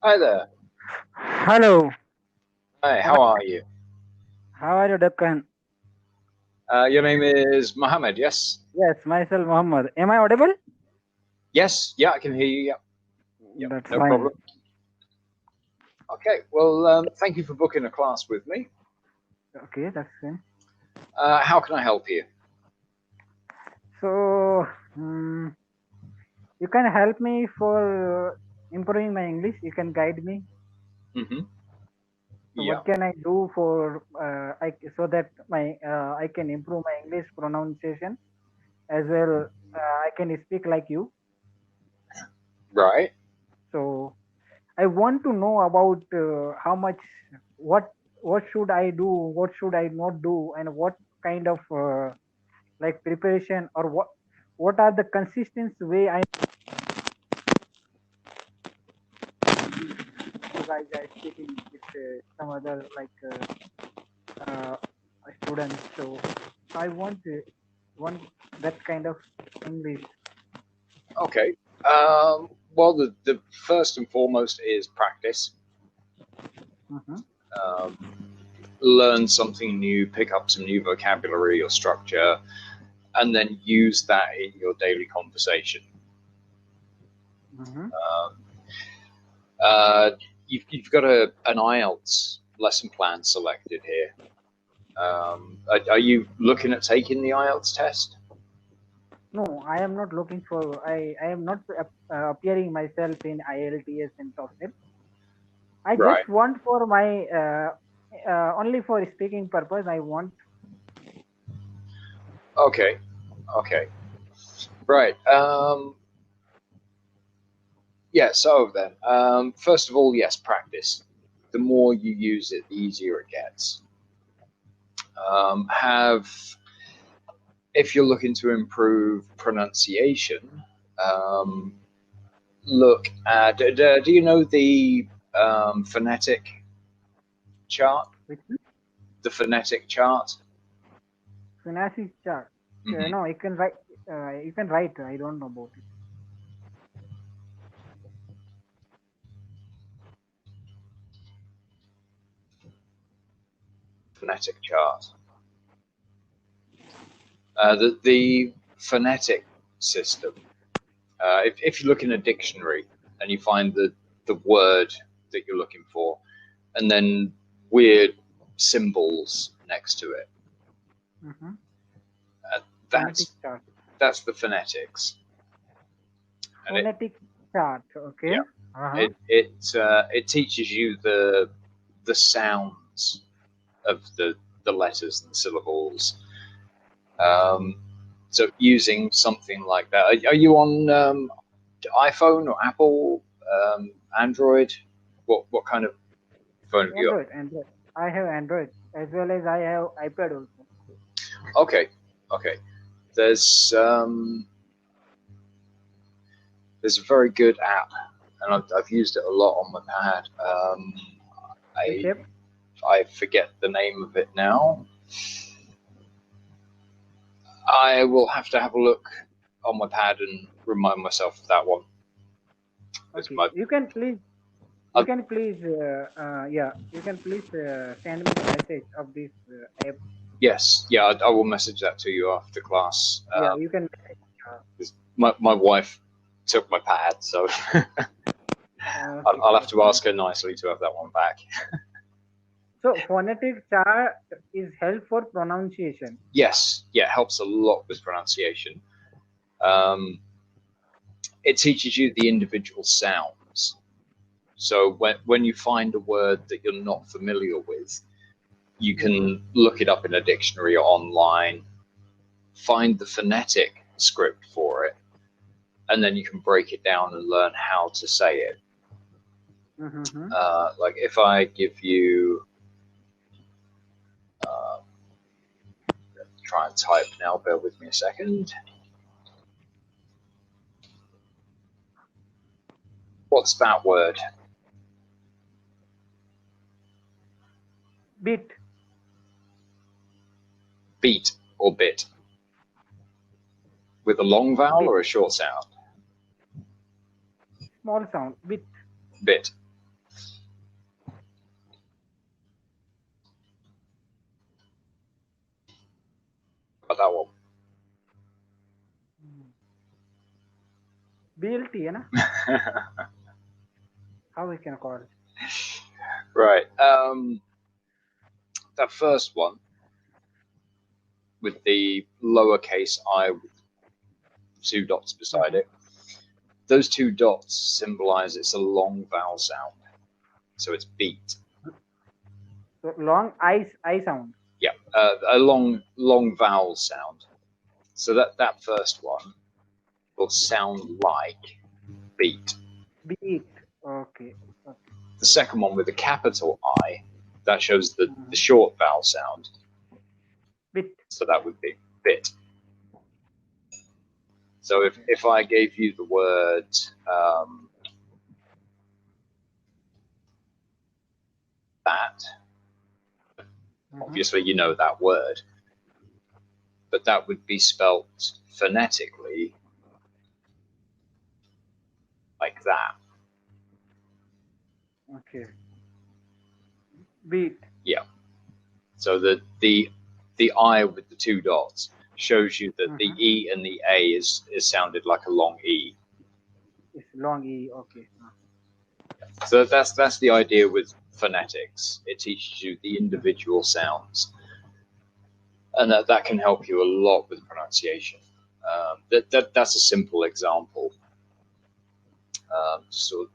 Hi there. Hello. Hi, How how are you? are you, Deccan? Your name is Mohammed, yes? Yes, myself, Muhammad. Am I audible? Yes, yeah, I can hear you. Yep, yep, That's no fine. problem. Okay, well, thank you for booking a class with me. Okay, that's fine. How can I help you? So, you can help me for improving my English. You can guide me. Mm-hmm. So, Yeah, what can I do for so that I can improve my English pronunciation as well? I can speak like you. right. So, I want to know about how much, what what should I do, what should I not do, and what kind of like preparation or what are the consistent way I you guys are speaking with some other like uh, students. So I want that kind of English. Okay. Well, the first and foremost is practice. Hmm. Um, Learn something new, pick up some new vocabulary or structure, and then use that in your daily conversation. Hmm. Um, uh, you've got an IELTS lesson plan selected here. Are you looking at taking the IELTS test? No, I am not looking for. I am not appearing myself in IELTS and TOEFL. I Right. just want for my only for speaking purpose. I want. Okay. Okay. Right. Yeah. So then, first of all, yes, practice. The more you use it, the easier it gets. Have If you're looking to improve pronunciation, um, look at. Do you know the phonetic chart? Which The phonetic chart. Synapse chart. Mm-hmm. No, you can write. You can write. I don't know about it. Phonetic chart. The phonetic system. If you look in a dictionary and you find the word that you're looking for, and then weird symbols next to it, Mm-hmm. uh, Phonetic that's chart. that's the phonetics, and Phonetic chart. Okay. yeah, Uh-huh. it teaches you the sounds of the letters and syllables. Um, so using something like that, are you on iPhone or Apple, Android? What kind of phone have you Android. Android. I have Android as well as I have iPad also. got? Okay, okay. There's um, there's a very good app, and I've used it a lot on my pad. Which I app? I forget the name of it now. I will have to have a look on my pad and remind myself of that one. It's Okay. my You can please. You uh, can please. Yeah. You can please send me the message of this app. yes, yeah. I will message that to you after class. Yeah. You can. 'Cause my wife took my pad, so Okay. I'll have That's to fine. ask her nicely to have that one back. So phonetic chart is help for pronunciation. Yes, yeah, it helps a lot with pronunciation. Um, it teaches you the individual sounds. So when you find a word that you're not familiar with, you Mm-hmm. can look it up in a dictionary or online, find the phonetic script for it, and then you can break it down and learn how to say it. Mm-hmm. Like if I give you, uh, try and type now, bear with me a second. What's that word? Bit. Beat or bit? With a long vowel Bit. or a short sound? Small sound. Bit. Bit. that one? BLT, है ना? How we can call it? Right. That first one with the lowercase I with 2 dots beside it. Those 2 dots symbolize it's a long vowel sound, so it's beat. So long I sound. Yeah, a long vowel sound. So that first one will sound like beat. Beat. Okay. The second one with the capital I, that shows the short vowel sound. Bit. So that would be bit. So if I gave you the word that, obviously you know that word, but that would be spelt phonetically like that. Okay. Beat. Yeah. So the I with the 2 dots shows you that the E and the A is sounded like a long E. It's long E. Okay. So that's the idea with phonetics. It teaches you the individual sounds, and that can help you a lot with pronunciation. That's a simple example. Sort of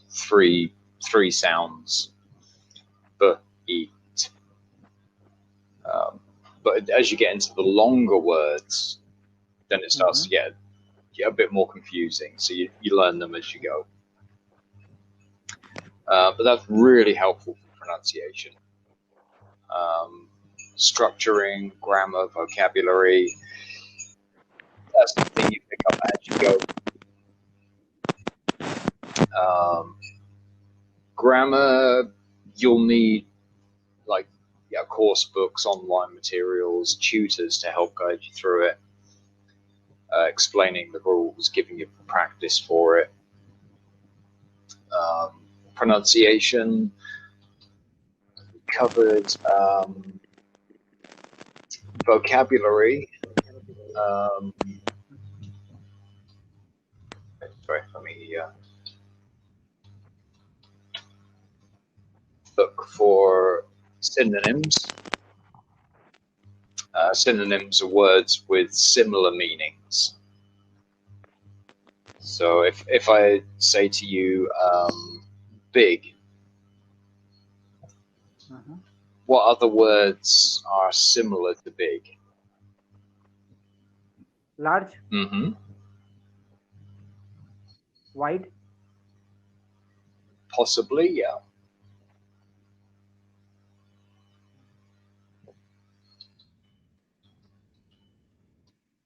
three sounds, but eat. But as you get into the longer words, then it starts to get a bit more confusing. So you learn them as you go. But that's really helpful for pronunciation. Structuring, grammar, vocabulary, that's the thing you pick up as you go. Grammar, you'll need course books, online materials, tutors to help guide you through it, explaining the rules, giving you practice for it. Pronunciation, covered. Vocabulary. Sorry, let me look for synonyms. Synonyms are words with similar meanings. So if I say to you big, what other words are similar to big? Large. Wide. Possibly, yeah.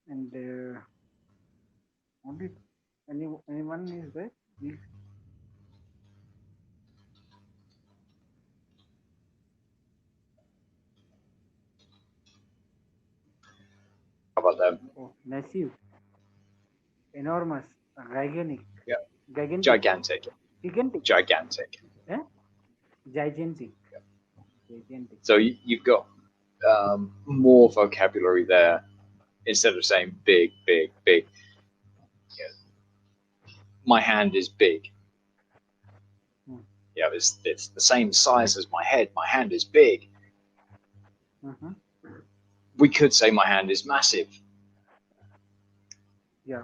And only anyone is there? Please. How about that? Oh, massive, enormous, gigantic. Yeah. Gigantic. Gigantic. Eh? Gigantic. Yeah. Gigantic. So you've got more vocabulary there. Instead of saying big, big, big, my hand is big. Yeah, it's the same size as my head. My hand is big. We could say my hand is massive. Yeah.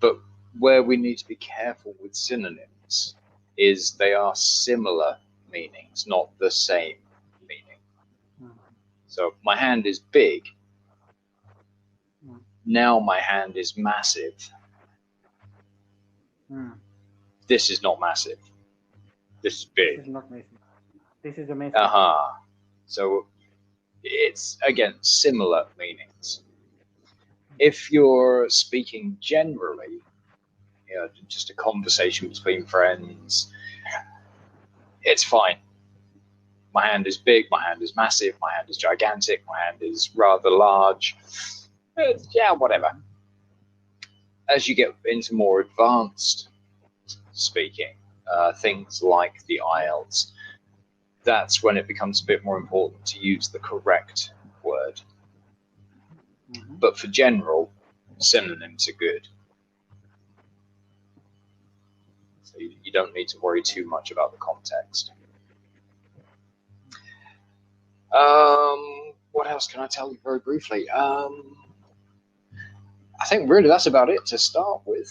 But where we need to be careful with synonyms is they are similar meanings, not the same meaning. So my hand is big. Now my hand is massive. This is not massive. This is big. This is not massive. This is a massive. So it's, again, similar meanings. If you're speaking generally, just a conversation between friends, it's fine. My hand is big, my hand is massive, my hand is gigantic, my hand is rather large. Yeah, whatever. As you get into more advanced speaking, things like the IELTS, that's when it becomes a bit more important to use the correct word. But for general, synonyms are good. So you don't need to worry too much about the context. What else can I tell you very briefly? I think really that's about it to start with.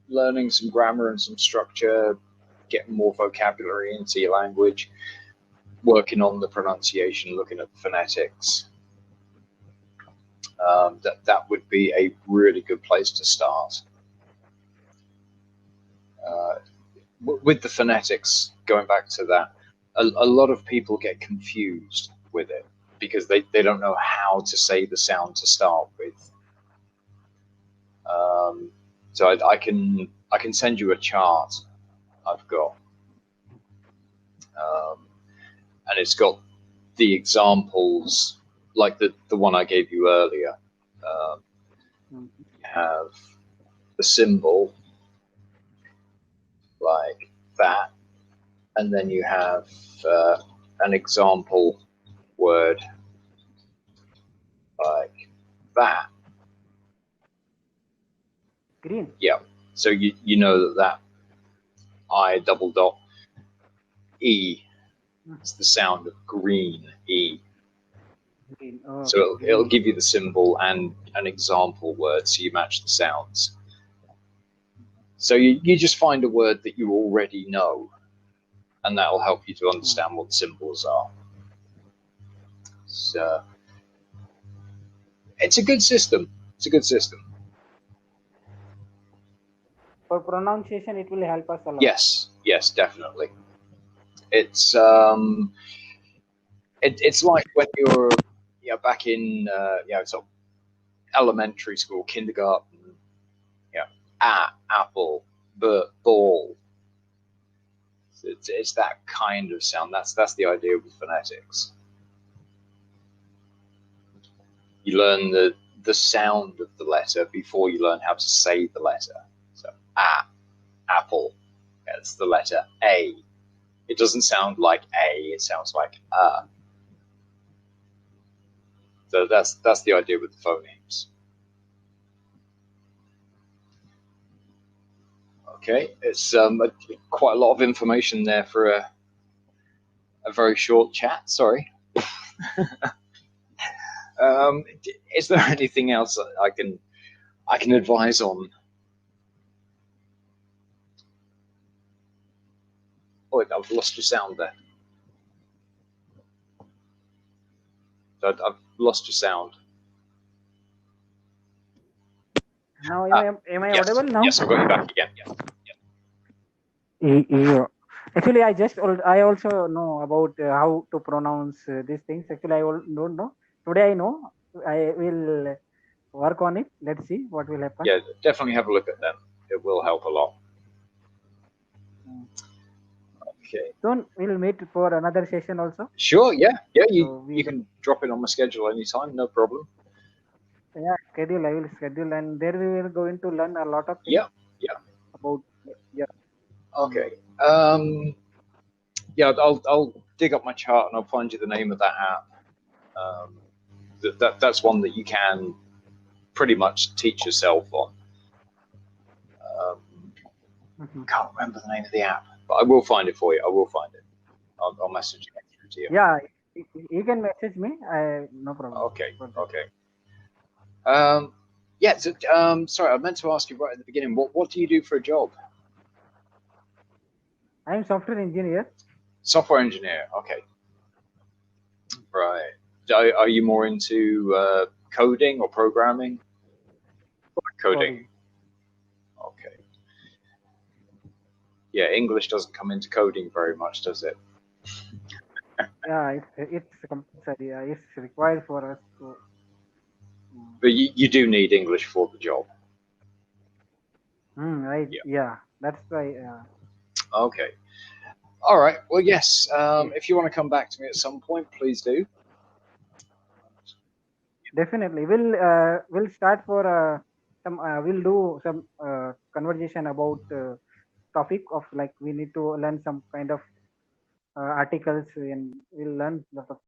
Learning some grammar and some structure, getting more vocabulary into your language, working on the pronunciation, looking at the phonetics. That would be a really good place to start. With the phonetics, going back to that, a lot of people get confused with it because they don't know how to say the sound to start with. So I can send you a chart I've got, and it's got the examples like the one I gave you earlier. You have the symbol like that, and then you have an example word like that. Green. Yeah. So you know that I double dot E is the sound of green, E. Green. Oh, So it'll give you the symbol and an example word, so you match the sounds. So you just find a word that you already know, and that'll help you to understand what the symbols are. So it's a good system. It's a good system. For pronunciation, it will help us a lot. Yes, definitely. It's it's like when you're back in sort of elementary school, kindergarten. Apple, ball. It's that kind of sound. That's the idea with phonetics. You learn the sound of the letter before you learn how to say the letter. So apple. It's the letter A. It doesn't sound like A. It sounds like a. So that's the idea with the phonemes. Okay, it's quite a lot of information there for a very short chat. Sorry. Is there anything else I can advise on? Oh, I've lost your sound there. I've lost your sound. Now, am I yes, audible now? Yes, I've got you back again. Yeah. Actually, I also know about how to pronounce these things. Actually, I don't know. Today I know. I will work on it. Let's see what will happen. Yeah, definitely have a look at them. It will help a lot. Okay. Soon we'll meet for another session also. Sure. Yeah. You can drop it on my schedule anytime. No problem. Yeah, schedule. I will schedule, and there we will going to learn a lot of things. Yeah. About Okay. I'll dig up my chart and I'll find you the name of that app. That's one that you can pretty much teach yourself on. Can't remember the name of the app, but I will find it for you. I will find it. I'll message it to you. Yeah, you can message me. No problem. Okay. Sorry, I meant to ask you right at the beginning. What do you do for a job? I am software engineer. Software engineer. Okay. Right. Are you more into coding or programming? Coding. Okay. Yeah, English doesn't come into coding very much, does it? Yeah, it's compulsory. Yeah, it's required for us to. But you do need English for the job. Right. Yeah, that's why. Okay. All right. Well, yes. If you want to come back to me at some point, please do. Definitely, we'll start for some. We'll do some conversation about topic of like we need to learn some kind of articles and we'll learn lot of